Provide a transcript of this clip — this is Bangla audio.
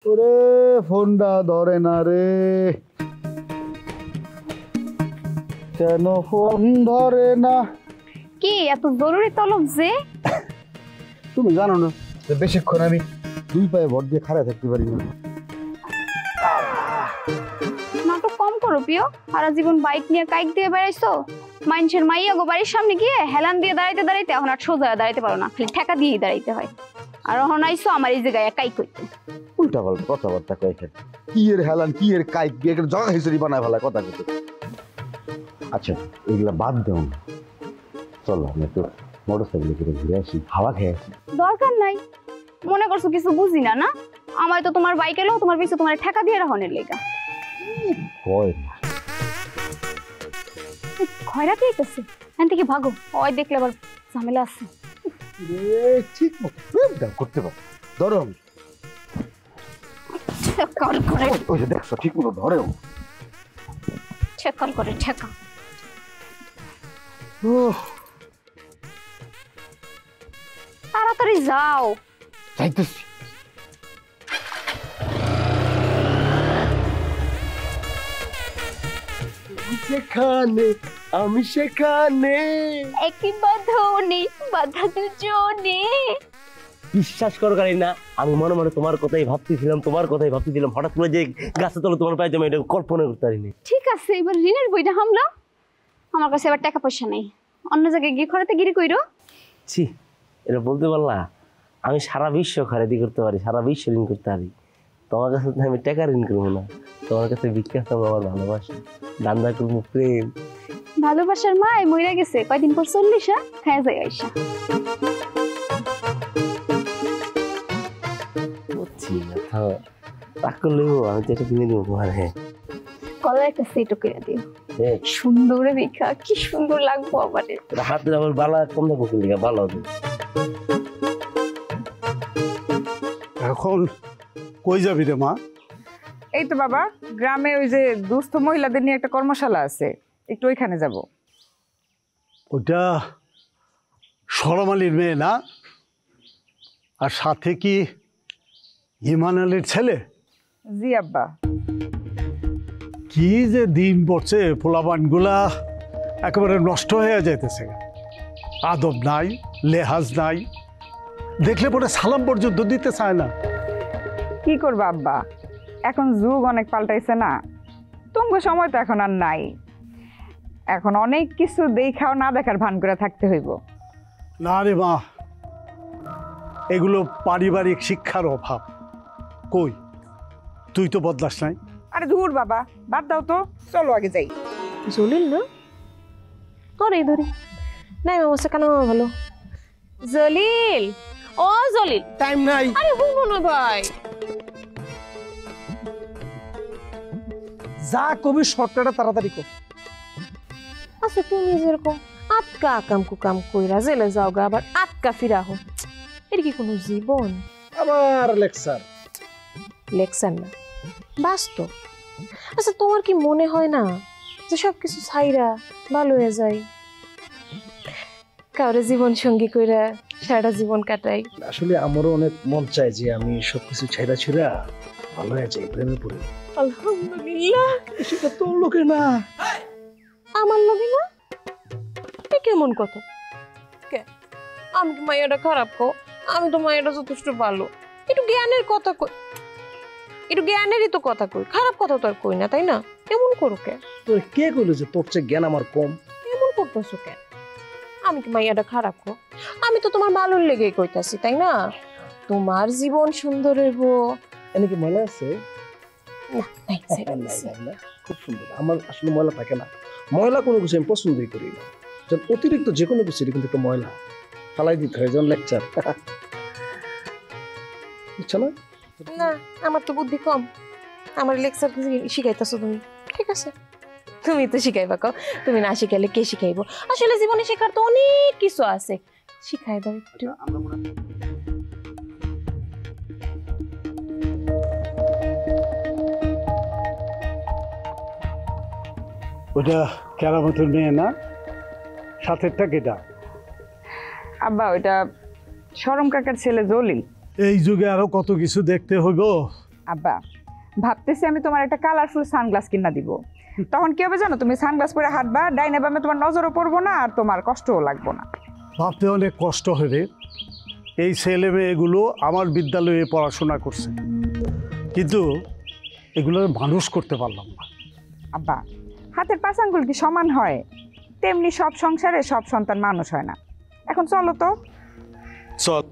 ওরে ফোনটা ধরে না রে, কেন ফোন ধরে না? কি এত জরুরি তলব যে? তুমি জানো না যে বেশিক্ষণ আমি দুই পায়ে ভর দিয়ে খাড়া থাকতে পারি না। নাটক কম করো প্রিয়। সারা জীবন বাইক নিয়ে কাইক দিয়ে বেড়াইছো, মানুষের মাইয়া গো বাড়ির সামনে গিয়ে হেলান দিয়ে দাঁড়াইতে দাঁড়াইতে এখন আর সোজা দাঁড়াইতে পারো না, খালি ঠেকা দিয়েই দাঁড়াইতে হয়। আর এখন আইসো আমার এই জায়গায় কাইক করতে। উল্টা পাল্টা কথাবার্তা কয় খেতে, কি এর হেলান কি এর কাইক দিয়ে জগা হিসেবে বানায় ফেলায় কথা খেতে। আচ্ছা এগুলা বাদ দেও না, চলো আমি একটু মোটরসাইকেলে করে ঘুরে আসি, হাওয়া খেয়ে আসি। দরকার নাই, মনে করছো কিছু বুঝি না? না আমার তো তোমার বাইক এলো, তোমার পিছু তোমার ঠেকা দিয়ে রাখনের লেগা। কয় না খয়রাতি আইতেছে, এখান থেকে ভাগো, ওই দেখলে আবার ঝামেলা আছে। ঠিক মতো প্রেমটা করতে পারো, ধরো আমি ওই যে দেখছো ঠিক মতো ধরেও ঠেকাল করে ঠেকা। তাড়াতাড়ি যাও। যাইতেছি। যেখানে আমি সেখানে একই বাঁধনে বাঁধা দুজনে। বিশ্বাস করো না, আমি মনে মনে তোমার কথাই ভাবতেছিলাম, হঠাৎ করে যে গাছে তলে তোমার পায়ে জমে এটা কল্পনা করতে পারিনি। ঠিক আছে, এবার ঋণের বইটা হামলা। আমার কাছে এবার টাকা পয়সা নেই, অন্য জায়গায় গিয়ে খরাতে গিরি কইরো। ছি, এটা বলতে পারলা? আমি সারা বিশ্ব খরাতি করতে পারি, সারা বিশ্ব ঋণ করতে পারি, তোমার কাছে তো আমি টাকা ঋণ করবো না। তোমার কাছে ভিক্ষা চাবো আমার ভালোবাসা, দান্দা করবো প্রেম। ভালোবাসার মায় মইরা গেছে কয়দিন পর 40 খায়া যায় আইসা। বুঝছি রাগ করলেও আমি তো এটা কিনে দেবো তোমার। হ্যাঁ কলা একটা সেটও করে দিও, সুন্দর দেখা কি সুন্দর লাগবো। আবার হাতের আবার বালা কম থাকবো, কিনলে ভালো হবে। এখন কই যাবি রে মা? এই তো বাবা, গ্রামে ওই যে দুস্থ মহিলাদের নিয়ে একটা কর্মশালা আছে, একটু ওইখানে যাব। ওটা শরম আলীর মেয়ে না? আর সাথে কি ইমান আলীর ছেলে? জি আব্বা। কি যে দিন পড়ছে, পোলাপানগুলা একেবারে নষ্ট হয়ে যাইতেছে। আদব নাই, লেহাজ নাই, দেখলে পরে সালাম পর্যন্ত দিতে চায় না। কি করবো আব্বা, এখন যুগ অনেক পাল্টাইছে না, তোমার সময় তো এখন আর নাই। এখন অনেক কিছু দেখাও না দেখার ভান করে থাকতে হইব। না রে মা, এগুলো পারিবারিক শিক্ষার অভাব। কই তুই তো বদলাস নাই। আরে দূর বাবা, বাদ দাও তো, চলো আগে যাই। জলিল না ধরে ধরে নাই মামা কেন ভালো। জলিল, ও জলিল, টাইম নাই। আরে হুনো না ভাই, যা কবি শর্টকাটে তাড়াতাড়ি কর। আচ্ছা তুমি যেরকম আটকা কাম কুকাম কইরা জেলে যাও গা, আবার আটকা ফিরা হো, এর কি কোনো জীবন? আবার লেকচার। লেকচার না, বাস্তব। আচ্ছা তোমার কি মনে হয় না যে সবকিছু ছাইরা ভালো হয়ে যায়? কাউরে জীবন সঙ্গী কইরা সারা জীবন কাটাই। আসলে আমারও অনেক মন চায় যে আমি সবকিছু ছেড়া ছেড়া ভালো হয়ে যাই, প্রেমে পড়ি। আলহামদুলিল্লাহ। সেটা তোর লোকে না, আমার লগে না? এ কেমন কথা? কে আমি কি মাইয়াটা খারাপ কো? আমি তো মাইয়াটা যথেষ্ট ভালো। একটু জ্ঞানের কথা কই, একটু জ্ঞানেরই তো কথা কই, খারাপ কথা তো আর কই না, তাই না? এমন করো কে? তোর কে কইলো যে তোর চেয়ে জ্ঞান আমার কম? এমন করতেছো কে? আমি কি মাইয়াটা খারাপ কো? আমি তো তোমার ভালোর লেগেই কইতাছি, তাই না? তোমার জীবন সুন্দর হইব। এনেকে ময়লা আছে? না নাই সেটা না, খুব সুন্দর। আমার আসলে ময়লা থাকে না, ময়লা কোনো কিছু আমি পছন্দই করি না। যেমন অতিরিক্ত যে কোনো কিছু কিন্তু একটা ময়লা ফালাই দিতে হয়, যেমন লেকচার। বুঝছো না? না, আমার তো বুদ্ধি কম, আমার লেকচার শিখাইতেছো তুমি। ঠিক আছে, তুমি তো শিখাইবা, কও তুমি না শিখাইলে কে শিখাইবো? আসলে জীবনে শেখার তো অনেক কিছু আছে, শিখাই দাও একটু। ওটা কেরামতের মেয়ে না? সাথেরটা কেটা? আব্বা ওইটা শরম কাকার ছেলে জলিল। এই যুগে আরো কত কিছু দেখতে হইব। আব্বা ভাবতেছি আমি তোমার একটা কালারফুল সানগ্লাস কিনা দিব, তখন কি হবে জানো, তুমি সানগ্লাস পরে হাঁটবা, ডাইনে বামে তোমার নজরও পড়বো না আর তোমার কষ্টও লাগবো না। ভাবতে অনেক কষ্ট হবে। এই ছেলে মেয়েগুলো আমার বিদ্যালয়ে পড়াশোনা করছে, কিন্তু এগুলো মানুষ করতে পারলাম না। আব্বা হাতের পাঁচ আঙ্গুল কি সমান হয়? তেমনি সব সংসারে সব সন্তান মানুষ হয় না। এখন চলো তো। চল।